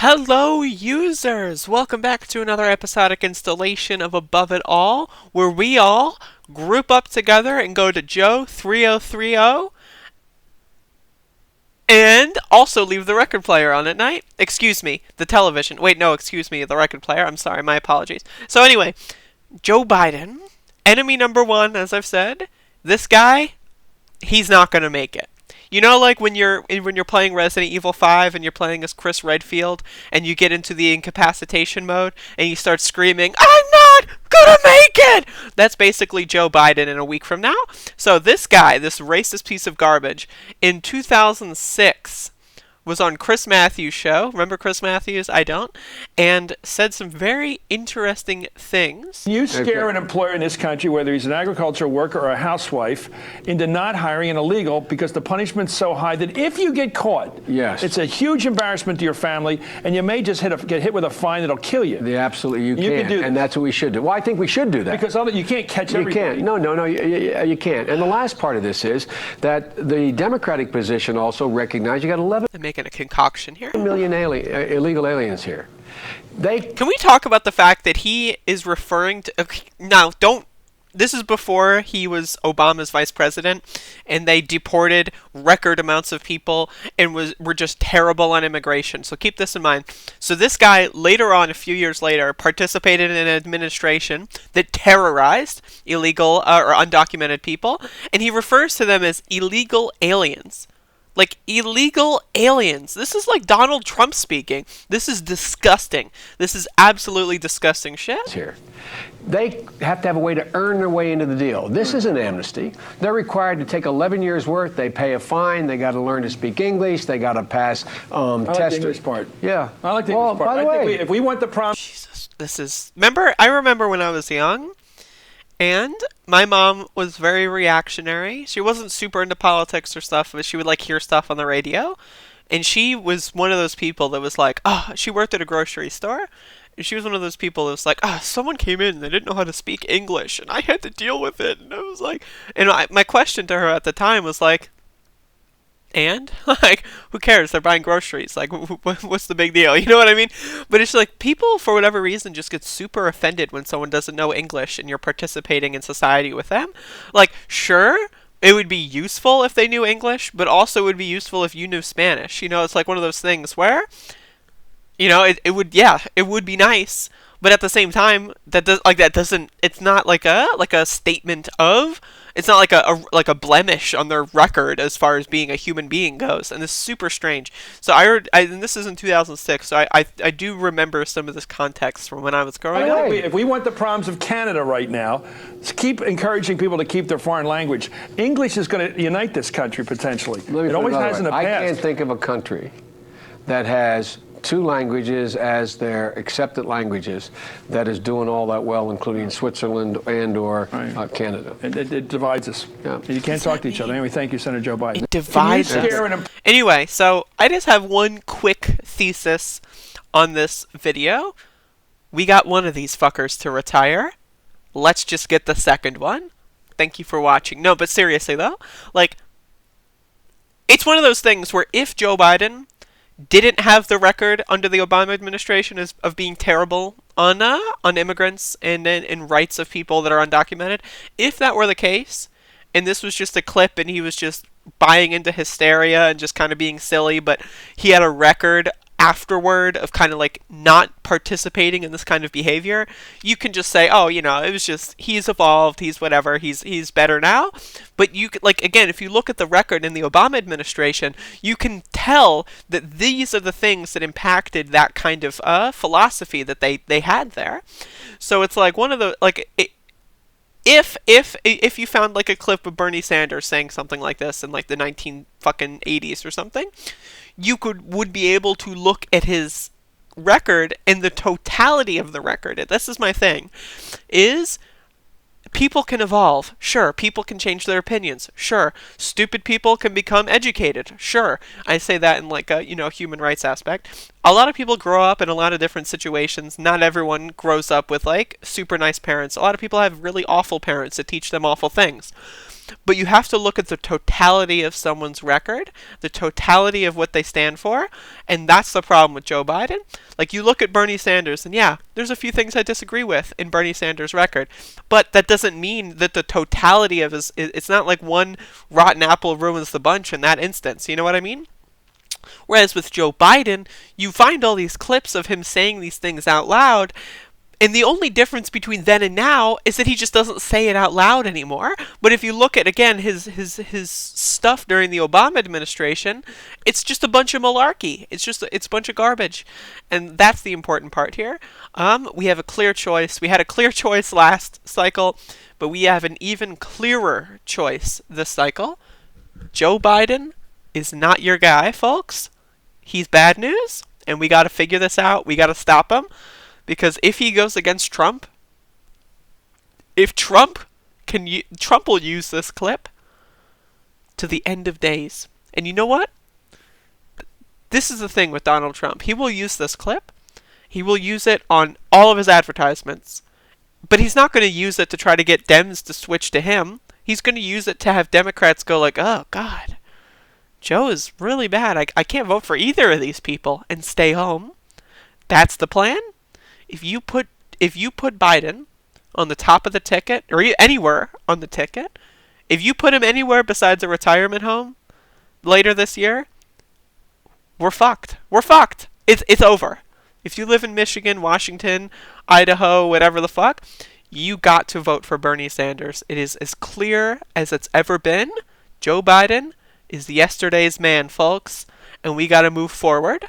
Hello, users! Welcome back to another episodic installation of Above It All, where we all group up together and go to Joe 3030 and also leave the record player on at night. Excuse me, the television. Wait, no, excuse me, the record player. I'm sorry, my apologies. So anyway, Joe Biden, enemy number one, as I've said. This guy, he's not going to make it. You know, like when you're playing Resident Evil 5 and you're playing as Chris Redfield and you get into the incapacitation mode and you start screaming, "I'm not gonna make it!" That's basically Joe Biden in a week from now. So this guy, this racist piece of garbage, in 2006 was on Chris Matthews' show. Remember Chris Matthews? I don't. And said some very interesting things. You scare an employer in this country, whether he's an agricultural worker or a housewife, into not hiring an illegal because the punishment's so high that if you get caught, it's a huge embarrassment to your family, and you may just get hit with a fine that'll kill you. Yeah, absolutely, you can do that. And that's what we should do. Well, I think we should do that. Because you can't catch everybody. You can't. No, you can't. And the last part of this is that the Democratic position also recognized you got 11 Making a concoction here. million illegal aliens here. Can we talk about the fact that he is referring to... Okay, now, don't... This is before he was Obama's vice president, and they deported record amounts of people and were just terrible on immigration. So keep this in mind. So this guy, later on, a few years later, participated in an administration that terrorized illegal or undocumented people, and he refers to them as illegal aliens. Like, illegal aliens. This is like Donald Trump speaking. This is disgusting. This is absolutely disgusting shit. Here. They have to have a way to earn their way into the deal. This is an amnesty. They're required to take 11 years' worth. They pay a fine. They got to learn to speak English. They got to pass tests. I like the English part. Yeah. I like the English part. By the way, if we want the prom... Jesus, this is... I remember when I was young, and my mom was very reactionary. She wasn't super into politics or stuff, but she would like hear stuff on the radio. And she was one of those people that was like, she worked at a grocery store. And she was one of those people that was like, someone came in and they didn't know how to speak English. And I had to deal with it. And I was like, my question to her at the time was like, and? Like, who cares? They're buying groceries. Like, what's the big deal? You know what I mean? But it's like, people, for whatever reason, just get super offended when someone doesn't know English and you're participating in society with them. Like, sure, it would be useful if they knew English, but also it would be useful if you knew Spanish. You know, it's like one of those things where, you know, it would be nice, but at the same time, it's not like a statement of... It's not like a blemish on their record as far as being a human being goes, and it's super strange. So and this is in 2006, so I do remember some of this context from when I was growing up. If we want the problems of Canada right now, keep encouraging people to keep their foreign language. English is going to unite this country potentially. It always has in the past. I can't think of a country that has 2 languages as their accepted languages that is doing all that well, including Switzerland and/or Canada. And it divides us. Yeah. You can't talk to each other. Anyway, thank you, Senator Joe Biden. It divides us. Anyway, so I just have one quick thesis on this video. We got one of these fuckers to retire. Let's just get the second one. Thank you for watching. No, but seriously though, like, it's one of those things where if Joe Biden didn't have the record under the Obama administration of being terrible on immigrants and rights of people that are undocumented, if that were the case, and this was just a clip and he was just buying into hysteria and just kind of being silly, but he had a record afterward of kind of like not participating in this kind of behavior, you can just say, oh, you know, it was just, he's evolved, he's whatever, he's better now. But you could, like, again, if you look at the record in the Obama administration, you can tell that these are the things that impacted that kind of philosophy that they had there. So it's like one of the, like, if you found like a clip of Bernie Sanders saying something like this in like the 1980s or something, you would be able to look at his record and the totality of the record. This is my thing, is people can evolve. Sure, people can change their opinions. Sure, stupid people can become educated. Sure, I say that in like a, you know, human rights aspect. A lot of people grow up in a lot of different situations. Not everyone grows up with like super nice parents. A lot of people have really awful parents that teach them awful things. but you have to look at the totality of someone's record, the totality of what they stand for, and that's the problem with Joe Biden. Like, you look at Bernie Sanders, and yeah, there's a few things I disagree with in Bernie Sanders' record, but that doesn't mean that the totality of his, it's not like one rotten apple ruins the bunch in that instance, you know what I mean? Whereas with Joe Biden, you find all these clips of him saying these things out loud, and the only difference between then and now is that he just doesn't say it out loud anymore. But if you look at, again, his stuff during the Obama administration, it's just a bunch of malarkey. It's a bunch of garbage. And that's the important part here. We have a clear choice. We had a clear choice last cycle, but we have an even clearer choice this cycle. Joe Biden is not your guy, folks. He's bad news, and we got to figure this out. We got to stop him, because if he goes against Trump, if Trump Trump will use this clip to the end of days. And you know what? This is the thing with Donald Trump. He will use this clip. He will use it on all of his advertisements. But he's not going to use it to try to get Dems to switch to him. He's going to use it to have Democrats go like, oh, God, Joe is really bad. I can't vote for either of these people and stay home. That's the plan. If you put Biden on the top of the ticket, or anywhere on the ticket, if you put him anywhere besides a retirement home later this year, we're fucked. We're fucked. It's over. If you live in Michigan, Washington, Idaho, whatever the fuck, you got to vote for Bernie Sanders. It is as clear as it's ever been. Joe Biden is yesterday's man, folks, and we got to move forward.